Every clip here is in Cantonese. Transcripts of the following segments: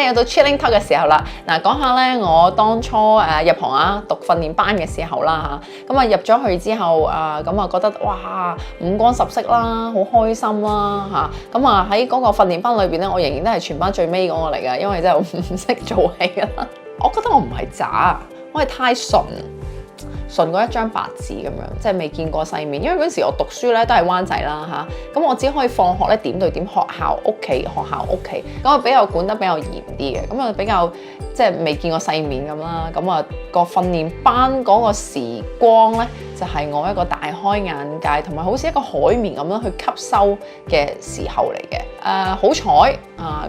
有到 chilling talk 嘅時候啦。嗱，講下咧，我當初入行讀訓練班嘅時候啦嚇，咁入咗去之後咁覺得哇五光十色啦，好開心啦嚇，咁喺嗰個訓練班裏邊咧，我仍然都係全班最尾嗰個嚟㗎，因為真係唔識做戲啦。我覺得我唔係渣，我係太純過一張白紙咁樣，即係未見過世面。因為嗰陣時我讀書咧都係灣仔啦嚇，咁我只可以放學咧點對點學校屋企，學校屋企，咁啊比較管得比較嚴啲嘅，咁啊比較即係未見過世面咁啦。咁啊個訓練班嗰個時光咧，就係我一個大開眼界，同埋好似一個海綿咁樣去吸收嘅時候嚟嘅。好彩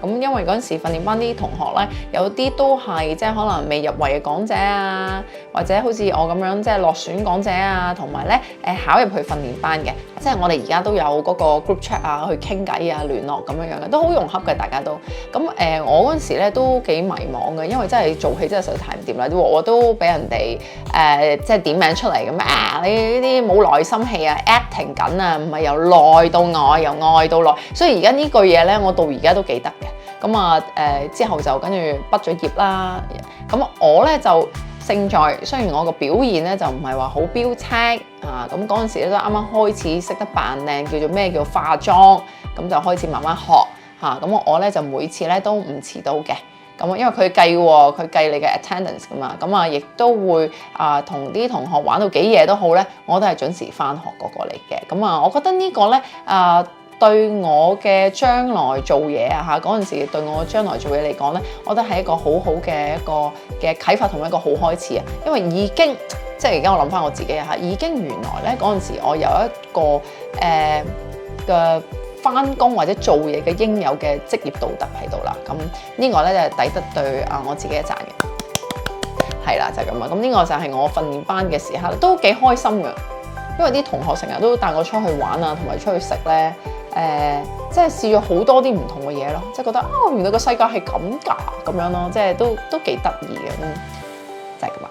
咁因為嗰陣時訓練班啲同學咧，有啲都係即係可能未入圍嘅港姐啊，或者好似我咁樣即係落選港姐啊，同埋咧考入去訓練班嘅，即係我哋而家都有嗰個 group chat 啊，去傾偈啊，聯絡咁樣嘅，都好融洽嘅大家都。咁我嗰陣時咧都幾迷茫嘅，因為真係做戲真係實在太唔掂啦，我都俾人哋即係點名出嚟咁你呢啲冇內心戲啊 acting 緊啊，唔係由內到外，由外到內，所以而家呢句嘢咧，我到而家都記得嘅。咁之後就跟住畢咗業啦。咁我咧就勝在，雖然我個表現咧就唔係話好標青咁嗰陣時咧都啱啱開始識得扮靚，叫做咩叫化妝，咁就開始慢慢學咁我咧就每次咧都唔遲到嘅。咁因為佢計你嘅 attendance 噶嘛，咁亦都會同啲同學玩到幾夜都好咧，我都係準時翻學嗰個嚟嘅。咁我覺得呢個咧對我嘅將來做嘢嗰陣時對我將來做嘢嚟講咧，我覺得係一個好好嘅一個嘅啟發同埋一個好開始啊！因為已經即係而家我諗翻我自己已經原來咧嗰陣時我有一個嘅翻工或者做嘢嘅應有嘅職業道德喺度啦。咁呢個咧就係抵得對我自己一讚嘅，係啦就係咁啊！咁呢個就係我訓練班嘅時候都幾開心嘅，因為啲同學成日都帶我出去玩同埋出去食咧。即係試咗好多啲唔同嘅嘢咯，即係覺得原來個世界係咁㗎咁樣咯，即係都幾得意嘅，就係咁啊。